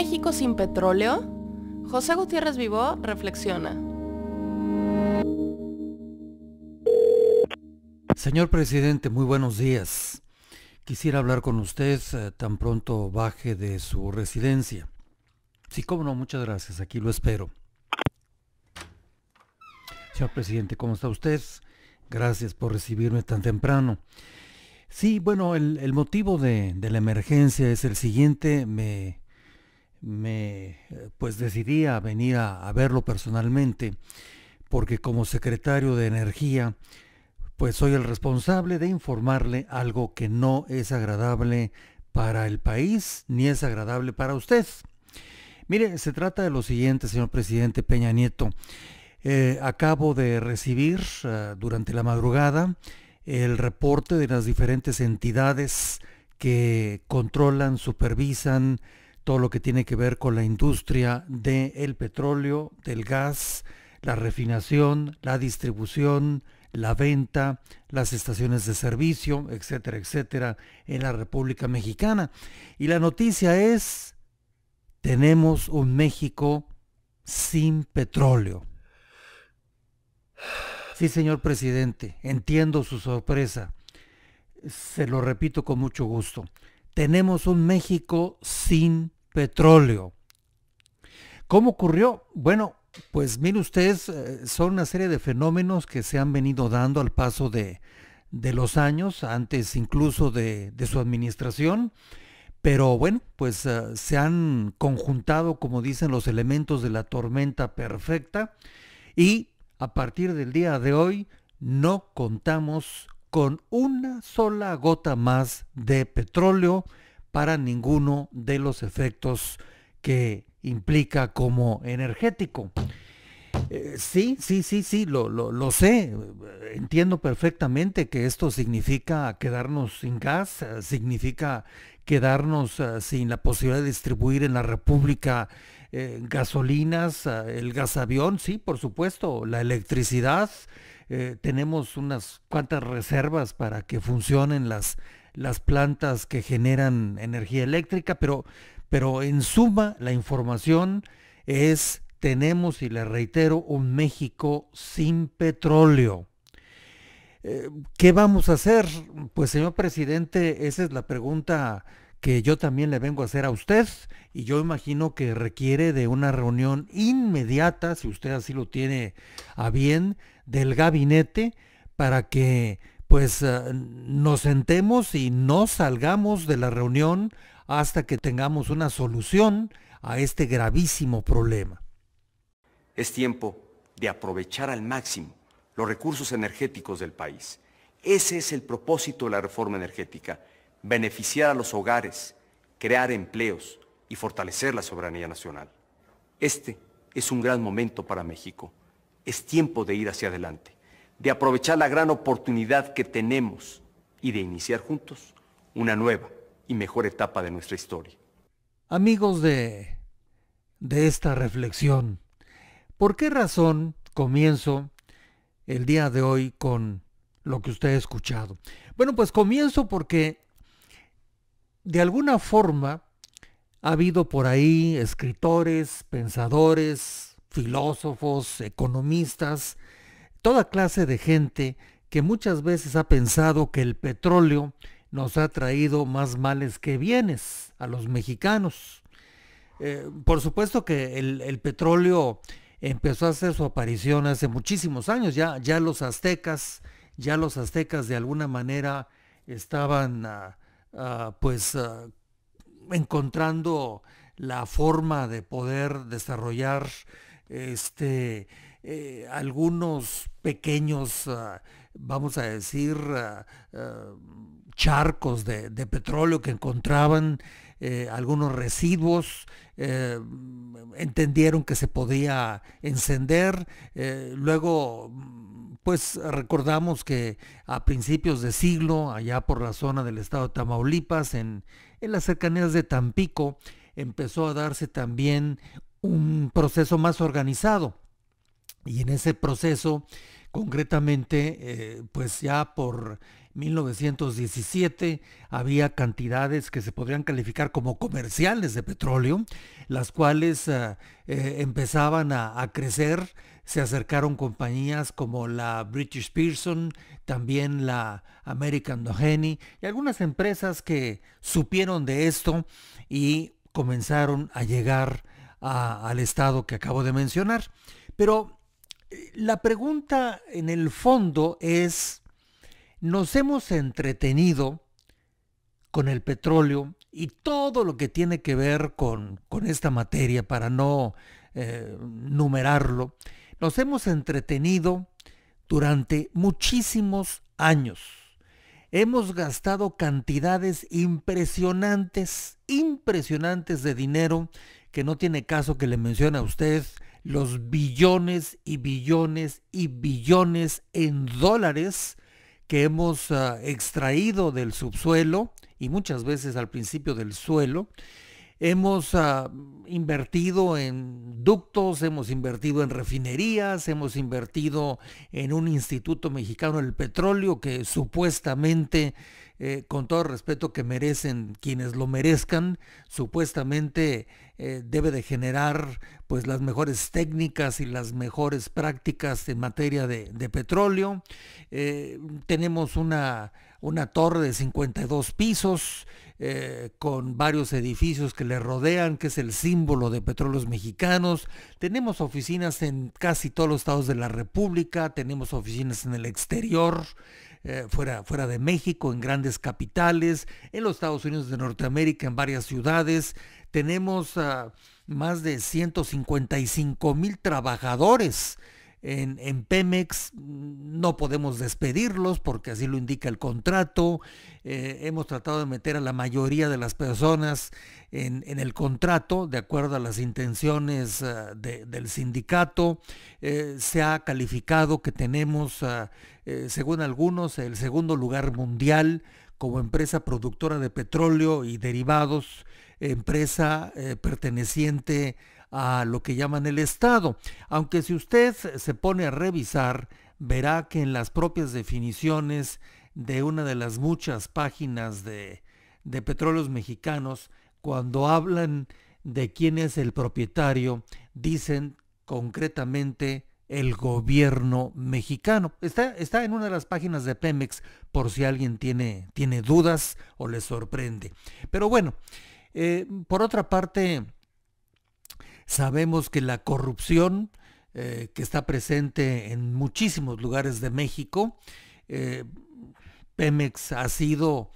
México sin petróleo? José Gutiérrez Vivó reflexiona. Señor presidente, muy buenos días. Quisiera hablar con usted tan pronto baje de su residencia. Sí, cómo no, muchas gracias, aquí lo espero. Señor presidente, ¿cómo está usted? Gracias por recibirme tan temprano. Sí, bueno, el motivo de la emergencia es el siguiente. Pues decidí a venir a verlo personalmente porque como secretario de Energía pues soy el responsable de informarle algo que no es agradable para el país ni es agradable para usted. Mire, se trata de lo siguiente, señor presidente Peña Nieto. Acabo de recibir durante la madrugada el reporte de las diferentes entidades que controlan, supervisan todo lo que tiene que ver con la industria del petróleo, del gas, la refinación, la distribución, la venta, las estaciones de servicio, etcétera, etcétera, en la República Mexicana. Y la noticia es, tenemos un México sin petróleo. Sí, señor presidente, entiendo su sorpresa. Se lo repito con mucho gusto. Tenemos un México sin petróleo. ¿Cómo ocurrió? Bueno, pues mire usted, son una serie de fenómenos que se han venido dando al paso de los años, antes incluso de su administración, pero bueno, pues se han conjuntado, como dicen, los elementos de la tormenta perfecta y a partir del día de hoy no contamos con una sola gota más de petróleo para ninguno de los efectos que implica como energético. Sí, lo sé. Entiendo perfectamente que esto significa quedarnos sin gas, significa quedarnos sin la posibilidad de distribuir en la República gasolinas, el gasavión, sí, por supuesto, la electricidad. Tenemos unas cuantas reservas para que funcionen las plantas que generan energía eléctrica, pero en suma la información es, tenemos, y le reitero, un México sin petróleo. ¿Qué vamos a hacer? Pues señor presidente, esa es la pregunta que yo también le vengo a hacer a usted y yo imagino que requiere de una reunión inmediata, si usted así lo tiene a bien, del gabinete para que pues nos sentemos y no salgamos de la reunión hasta que tengamos una solución a este gravísimo problema. Es tiempo de aprovechar al máximo los recursos energéticos del país. Ese es el propósito de la reforma energética, beneficiar a los hogares, crear empleos y fortalecer la soberanía nacional. Este es un gran momento para México. Es tiempo de ir hacia adelante, de aprovechar la gran oportunidad que tenemos y de iniciar juntos una nueva y mejor etapa de nuestra historia. Amigos de esta reflexión, ¿por qué razón comienzo el día de hoy con lo que usted ha escuchado? Bueno, pues comienzo porque de alguna forma ha habido por ahí escritores, pensadores, filósofos, economistas, toda clase de gente que muchas veces ha pensado que el petróleo nos ha traído más males que bienes a los mexicanos. Por supuesto que el petróleo empezó a hacer su aparición hace muchísimos años. Ya los aztecas de alguna manera estaban encontrando la forma de poder desarrollar algunos pequeños, vamos a decir, charcos de petróleo que encontraban, algunos residuos, entendieron que se podía encender, luego pues recordamos que a principios de siglo, allá por la zona del estado de Tamaulipas, en las cercanías de Tampico, empezó a darse también un proceso más organizado. Y en ese proceso, concretamente, pues ya por 1917 había cantidades que se podrían calificar como comerciales de petróleo, las cuales empezaban a crecer. Se acercaron compañías como la British Pearson, también la American Doheny y algunas empresas que supieron de esto y comenzaron a llegar al estado que acabo de mencionar. Pero la pregunta en el fondo es, ¿nos hemos entretenido con el petróleo y todo lo que tiene que ver con esta materia, para no numerarlo? Nos hemos entretenido durante muchísimos años. Hemos gastado cantidades impresionantes de dinero, que no tiene caso que le mencione a usted los billones y billones y billones en dólares que hemos extraído del subsuelo y muchas veces al principio del suelo. Hemos invertido en ductos, hemos invertido en refinerías, hemos invertido en un Instituto Mexicano del Petróleo que supuestamente, con todo el respeto que merecen quienes lo merezcan, supuestamente debe de generar pues las mejores técnicas y las mejores prácticas en materia de petróleo. Tenemos una torre de 52 pisos, con varios edificios que le rodean, que es el símbolo de Petróleos Mexicanos. Tenemos oficinas en casi todos los estados de la República, tenemos oficinas en el exterior, fuera de México, en grandes capitales, en los Estados Unidos de Norteamérica, en varias ciudades. Tenemos más de 155,000 trabajadores en Pemex. No podemos despedirlos porque así lo indica el contrato. Hemos tratado de meter a la mayoría de las personas en el contrato de acuerdo a las intenciones del sindicato. Se ha calificado que tenemos, según algunos, el segundo lugar mundial como empresa productora de petróleo y derivados, empresa perteneciente a lo que llaman el Estado. Aunque si usted se pone a revisar, verá que en las propias definiciones de una de las muchas páginas de Petróleos Mexicanos, cuando hablan de quién es el propietario, dicen concretamente el gobierno mexicano. Está en una de las páginas de Pemex, por si alguien tiene dudas o le sorprende. Pero bueno, por otra parte, sabemos que la corrupción que está presente en muchísimos lugares de México, Pemex ha sido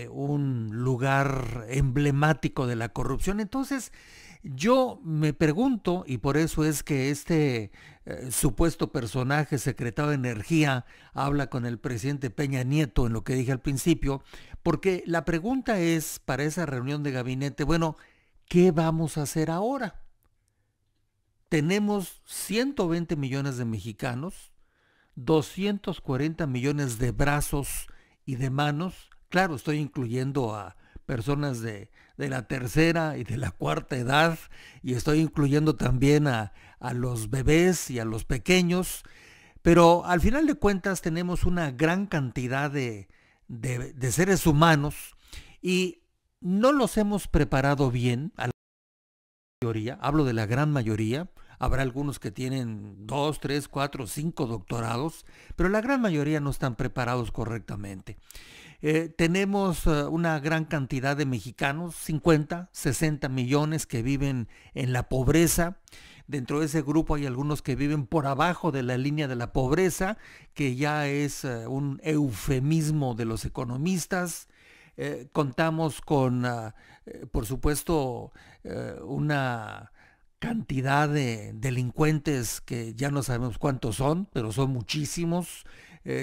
un lugar emblemático de la corrupción. Entonces, yo me pregunto, y por eso es que este supuesto personaje, secretario de Energía, habla con el presidente Peña Nieto en lo que dije al principio, porque la pregunta es para esa reunión de gabinete, bueno, ¿qué vamos a hacer ahora? Tenemos 120 millones de mexicanos, 240 millones de brazos y de manos. Claro, estoy incluyendo a personas de la tercera y de la cuarta edad, y estoy incluyendo también a los bebés y a los pequeños, pero al final de cuentas tenemos una gran cantidad de seres humanos y no los hemos preparado bien a la mayoría. Hablo de la gran mayoría. Habrá algunos que tienen 2, 3, 4, 5 doctorados, pero la gran mayoría no están preparados correctamente. Tenemos una gran cantidad de mexicanos, 50, 60 millones que viven en la pobreza. Dentro de ese grupo hay algunos que viven por abajo de la línea de la pobreza, que ya es un eufemismo de los economistas. Contamos con, por supuesto, una cantidad de delincuentes que ya no sabemos cuántos son, pero son muchísimos.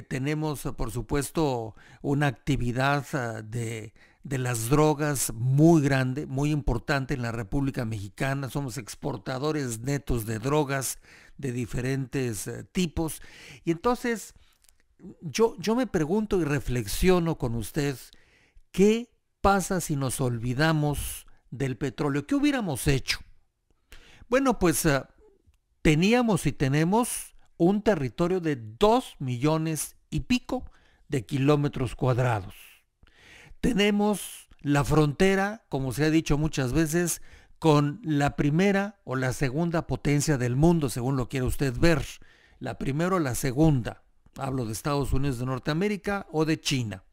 Tenemos, por supuesto, una actividad de las drogas muy grande, muy importante en la República Mexicana. Somos exportadores netos de drogas de diferentes tipos. Y entonces, yo me pregunto y reflexiono con usted, ¿qué pasa si nos olvidamos del petróleo? ¿Qué hubiéramos hecho? Bueno, pues teníamos y tenemos un territorio de 2 millones y pico de kilómetros cuadrados. Tenemos la frontera, como se ha dicho muchas veces, con la primera o la segunda potencia del mundo, según lo quiera usted ver. La primera o la segunda. Hablo de Estados Unidos de Norteamérica o de China.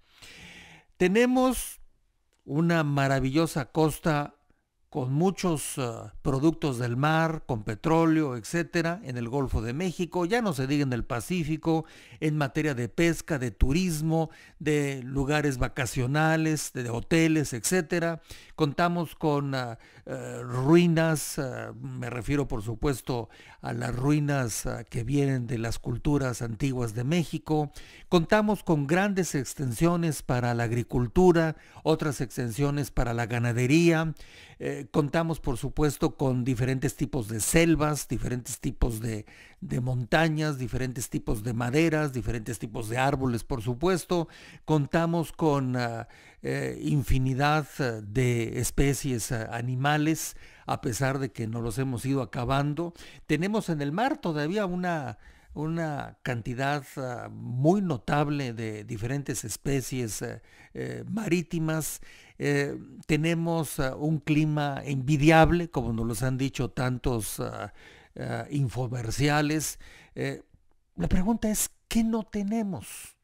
Tenemos una maravillosa costa con muchos productos del mar, con petróleo, etcétera, en el Golfo de México, ya no se diga en el Pacífico, en materia de pesca, de turismo, de lugares vacacionales, de hoteles, etcétera. Contamos con ruinas, me refiero por supuesto a las ruinas que vienen de las culturas antiguas de México. Contamos con grandes extensiones para la agricultura, otras extensiones para la ganadería. Contamos por supuesto con diferentes tipos de selvas, diferentes tipos de montañas, diferentes tipos de maderas, diferentes tipos de árboles por supuesto. Contamos con infinidad de especies animales, a pesar de que no los hemos ido acabando. Tenemos en el mar todavía una cantidad muy notable de diferentes especies marítimas. Tenemos un clima envidiable, como nos los han dicho tantos infomerciales. La pregunta es, ¿qué no tenemos?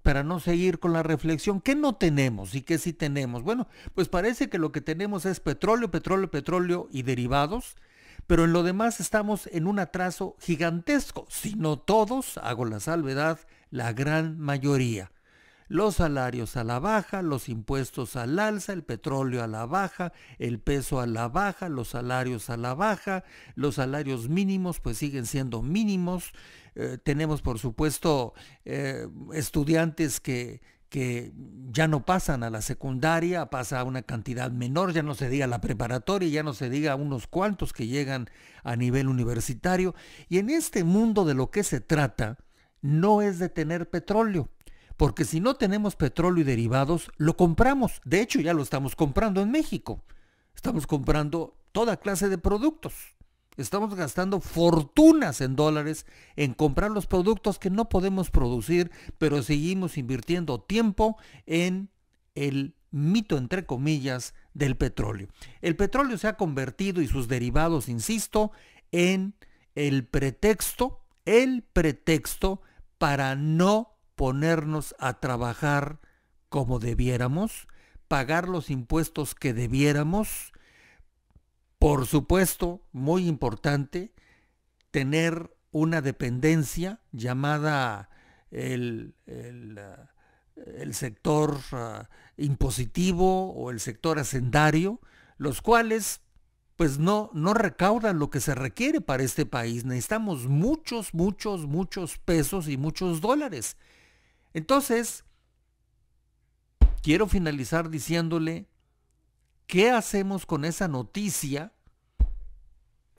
Para no seguir con la reflexión, ¿qué no tenemos y qué sí tenemos? Bueno, pues parece que lo que tenemos es petróleo, petróleo, petróleo y derivados, pero en lo demás estamos en un atraso gigantesco, si no todos, hago la salvedad, la gran mayoría. Los salarios a la baja, los impuestos al alza, el petróleo a la baja, el peso a la baja, los salarios a la baja, los salarios mínimos pues siguen siendo mínimos. Tenemos por supuesto estudiantes que ya no pasan a la secundaria, pasa a una cantidad menor, ya no se diga la preparatoria, ya no se diga unos cuantos que llegan a nivel universitario. Y en este mundo de lo que se trata no es de tener petróleo, porque si no tenemos petróleo y derivados, lo compramos. De hecho, ya lo estamos comprando en México. Estamos comprando toda clase de productos. Estamos gastando fortunas en dólares en comprar los productos que no podemos producir, pero seguimos invirtiendo tiempo en el mito, entre comillas, del petróleo. El petróleo se ha convertido, y sus derivados, insisto, en el pretexto para no ponernos a trabajar como debiéramos, pagar los impuestos que debiéramos. Por supuesto, muy importante, tener una dependencia llamada el sector impositivo o el sector hacendario, los cuales pues no recaudan lo que se requiere para este país. Necesitamos muchos pesos y muchos dólares. Entonces, quiero finalizar diciéndole, ¿qué hacemos con esa noticia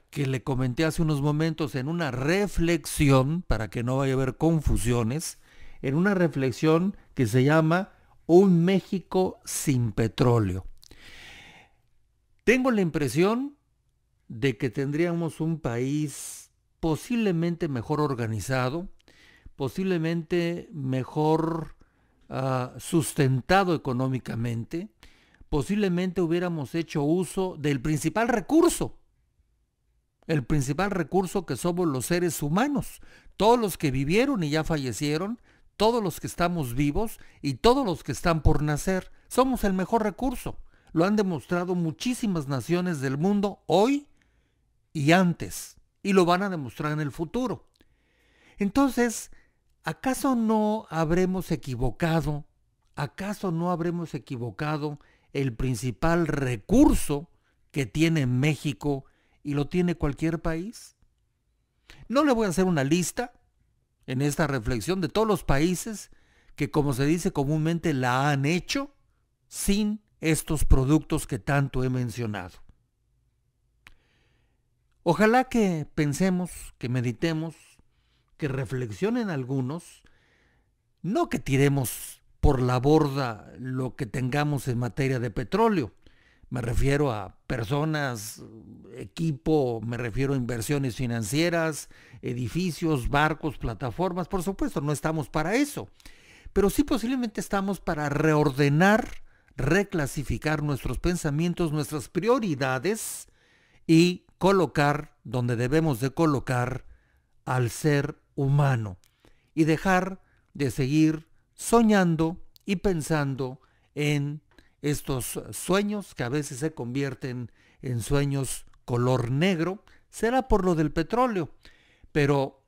que le comenté hace unos momentos en una reflexión, para que no vaya a haber confusiones, en una reflexión que se llama Un México sin petróleo? Tengo la impresión de que tendríamos un país posiblemente mejor organizado, posiblemente mejor sustentado económicamente, posiblemente hubiéramos hecho uso del principal recurso, el principal recurso que somos los seres humanos, todos los que vivieron y ya fallecieron, todos los que estamos vivos y todos los que están por nacer. Somos el mejor recurso. Lo han demostrado muchísimas naciones del mundo hoy y antes, y lo van a demostrar en el futuro. Entonces, ¿acaso no habremos equivocado? ¿Acaso no habremos equivocado el principal recurso que tiene México y lo tiene cualquier país? No le voy a hacer una lista en esta reflexión de todos los países que, como se dice comúnmente, la han hecho sin estos productos que tanto he mencionado. Ojalá que pensemos, que meditemos, que reflexionen algunos, no que tiremos por la borda lo que tengamos en materia de petróleo, Me refiero a personas, equipo, me refiero a inversiones financieras, edificios, barcos, plataformas. Por supuesto, no estamos para eso, pero sí posiblemente estamos para reordenar, reclasificar nuestros pensamientos, nuestras prioridades y colocar donde debemos de colocar al ser humano y dejar de seguir soñando y pensando en estos sueños que a veces se convierten en sueños color negro. Será por lo del petróleo, pero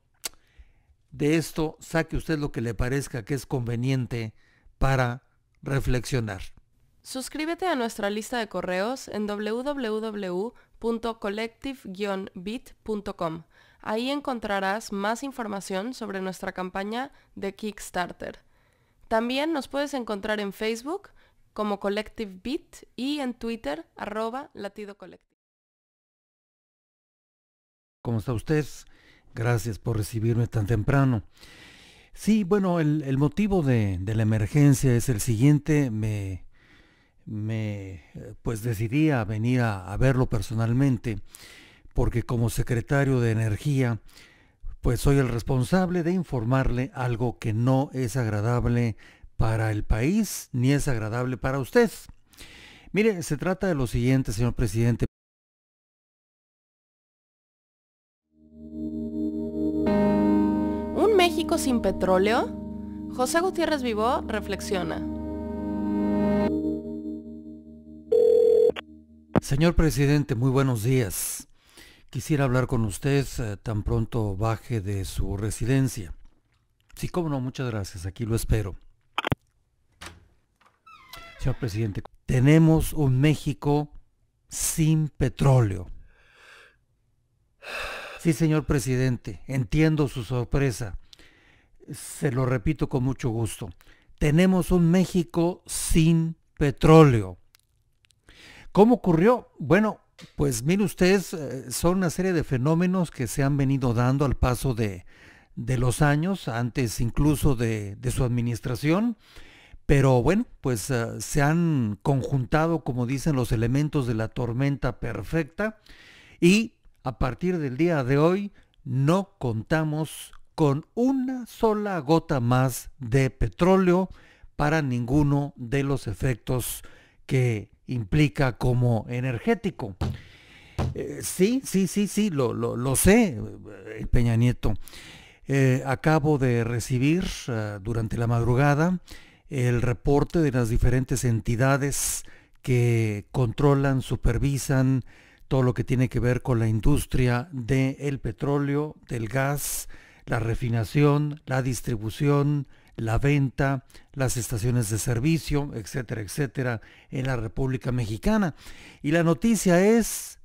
de esto saque usted lo que le parezca que es conveniente para reflexionar. Suscríbete a nuestra lista de correos en www.collective-bit.com. Ahí encontrarás más información sobre nuestra campaña de Kickstarter. También nos puedes encontrar en Facebook como Collective Beat y en Twitter @latidocollective. ¿Cómo está usted? Gracias por recibirme tan temprano. Sí, bueno, el motivo de la emergencia es el siguiente. Pues decidí a venir a verlo personalmente porque como secretario de Energía pues soy el responsable de informarle algo que no es agradable para el país ni es agradable para usted. Mire, se trata de lo siguiente, señor presidente. ¿Un México sin petróleo? José Gutiérrez Vivó reflexiona. Señor presidente, muy buenos días. Quisiera hablar con usted tan pronto baje de su residencia. Sí, cómo no, muchas gracias, aquí lo espero. Señor presidente, tenemos un México sin petróleo. Sí, señor presidente, entiendo su sorpresa. Se lo repito con mucho gusto. Tenemos un México sin petróleo. ¿Cómo ocurrió? Bueno, pues mire usted, son una serie de fenómenos que se han venido dando al paso de los años, antes incluso de su administración, pero bueno, pues se han conjuntado, como dicen, los elementos de la tormenta perfecta y a partir del día de hoy no contamos con una sola gota más de petróleo para ninguno de los efectos que implica como energético. Sí, lo sé, Peña Nieto. Acabo de recibir durante la madrugada el reporte de las diferentes entidades que controlan, supervisan todo lo que tiene que ver con la industria del petróleo, del gas, la refinación, la distribución, la venta, las estaciones de servicio, etcétera, etcétera, en la República Mexicana. Y la noticia es